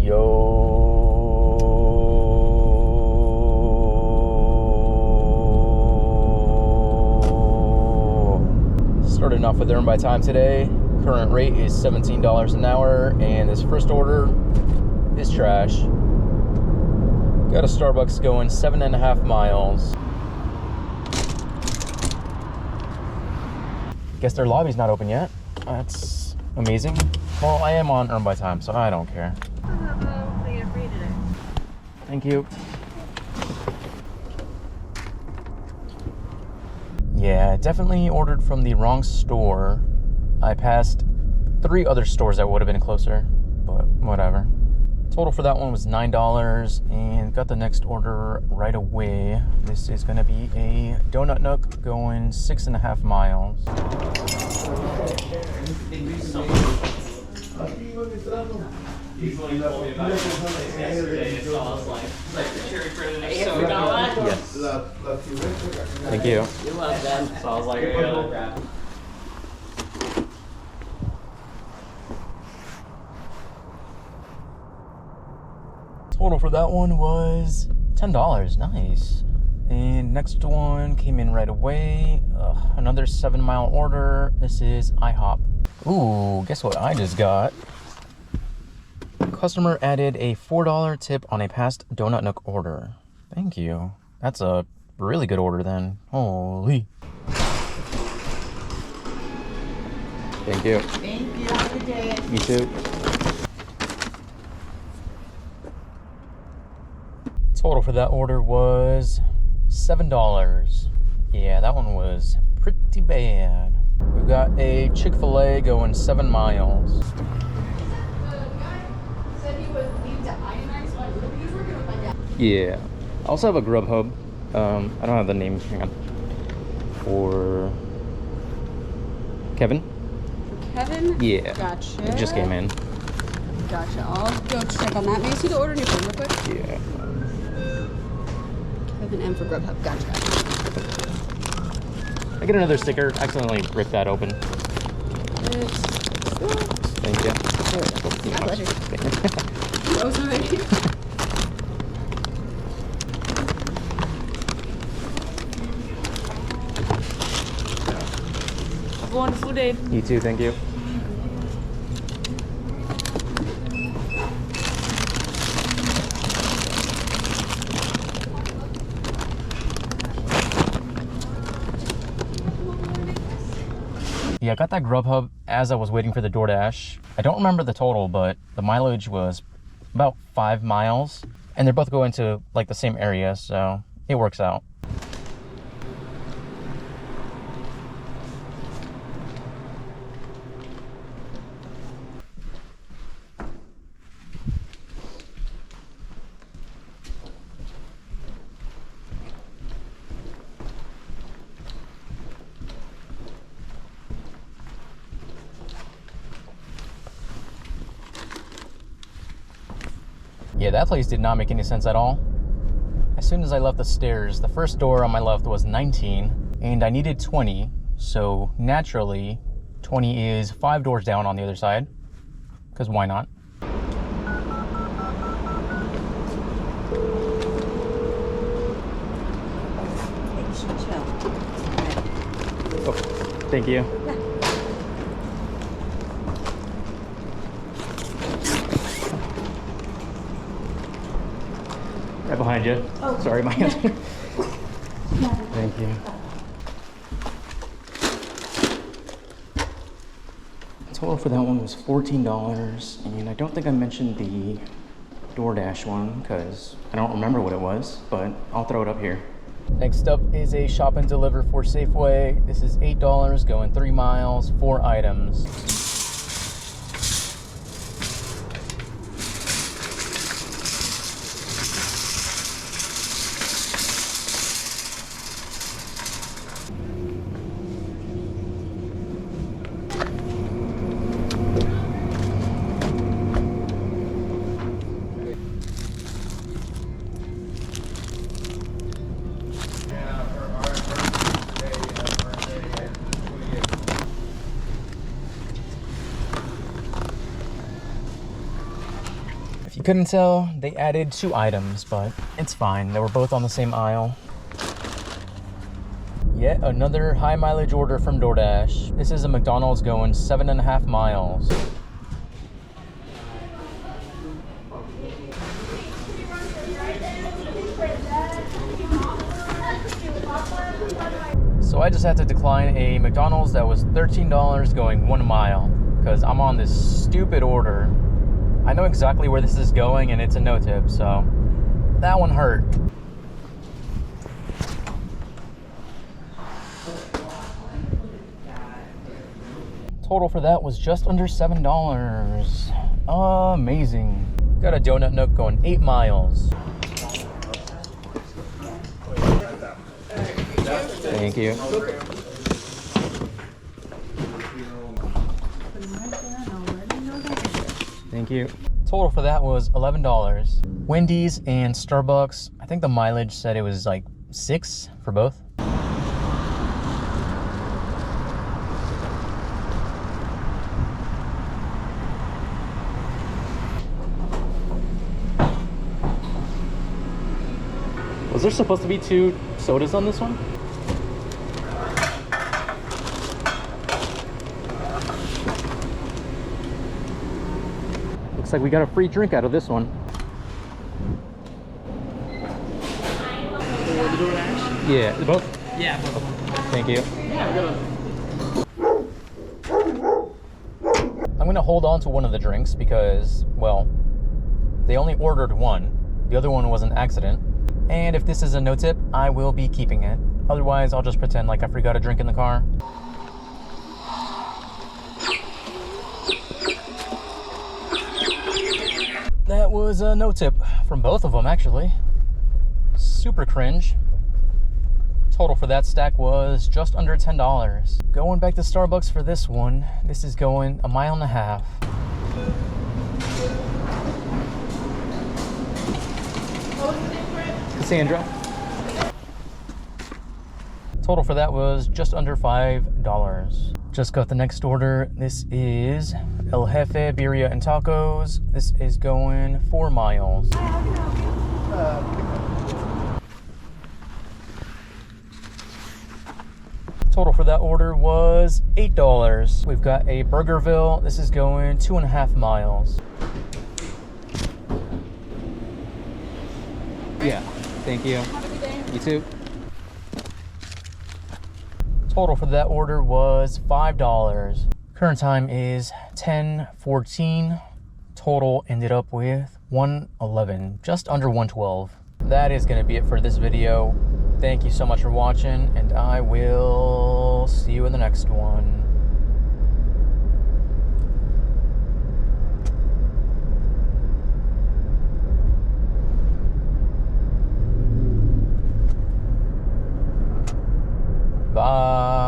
Starting off with Earn by Time today. Current rate is $17 an hour, and this first order is trash. Got a Starbucks going 7.5 miles. Guess their lobby's not open yet. That's amazing. Well, I am on Earn by Time, so I don't care. Thank you. Yeah, definitely ordered from the wrong store. I passed 3 other stores that would have been closer, but whatever. Total for that one was $9, and got the next order right away. This is gonna be a Donut Nook going 6.5 miles. He's only told me about it yesterday, so I was like cherry credit is so good. Yes. Thank you. You love them. So I was like, I gotta grab it. Total for that one was $10. Nice. And next one came in right away. Another 7-mile order. This is IHOP. Ooh, guess what I just got? Customer added a $4 tip on a past Donut Nook order. Thank you. That's a really good order then. Holy. Thank you. Thank you. Have a good day. You too. Total for that order was $7. Yeah, that one was pretty bad. We've got a Chick-fil-A going 7 miles. Yeah. I also have a Grubhub. I don't have the name. Hang on. For Kevin? Kevin? Yeah. Gotcha. It just came in. Gotcha. I'll go check on that. May I see the order in your phone real quick? Yeah. Kevin M for Grubhub. Gotcha. I get another sticker. Accidentally ripped that open. Thank you. My pleasure. Oh, sorry. Have a wonderful day. You too, thank you. Yeah, I got that Grubhub as I was waiting for the DoorDash. I don't remember the total, but the mileage was about 5 miles. And they're both going to like the same area, so it works out. Yeah, that place did not make any sense at all. As soon as I left the stairs, the first door on my left was 19, and I needed 20, so naturally, 20 is 5 doors down on the other side, because why not? Oh, thank you. Right behind you. Oh, sorry, my hands. Thank you. Total for that one was $14, and I don't think I mentioned the DoorDash one because I don't remember what it was, but I'll throw it up here. Next up is a shop and deliver for Safeway. This is $8 going 3 miles, 4 items. couldn't tell, they added 2 items, but it's fine. They were both on the same aisle. Yet another high mileage order from DoorDash. This is a McDonald's going 7.5 miles. So I just had to decline a McDonald's that was $13 going 1 mile because I'm on this stupid order. I know exactly where this is going and it's a no tip, so that one hurt. Total for that was just under $7. Amazing. Got a donut nook going 8 miles. Thank you. Thank you. Total for that was $11. Wendy's and Starbucks, I think the mileage said it was like 6 for both. Was there supposed to be 2 sodas on this one? Looks like we got a free drink out of this one. The DoorDash? Yeah, both? Yeah, both of them. Thank you. Yeah, I'm gonna hold on to one of the drinks because, well, they only ordered one. The other one was an accident. And if this is a no tip, I will be keeping it. Otherwise, I'll just pretend like I forgot a drink in the car. That was a no tip from both of them, actually. Super cringe. Total for that stack was just under $10. Going back to Starbucks for this one, this is going 1.5 miles. Cassandra. Total for that was just under $5. Just got the next order. This is El Jefe Birria and Tacos. This is going 4 miles. Total for that order was $8. We've got a Burgerville. This is going 2.5 miles. Yeah, thank you. Have a good day. You too. Total for that order was $5. Current time is 10:14. Total ended up with $111, just under $112. That is going to be it for this video. Thank you so much for watching, and I will see you in the next one. Bye.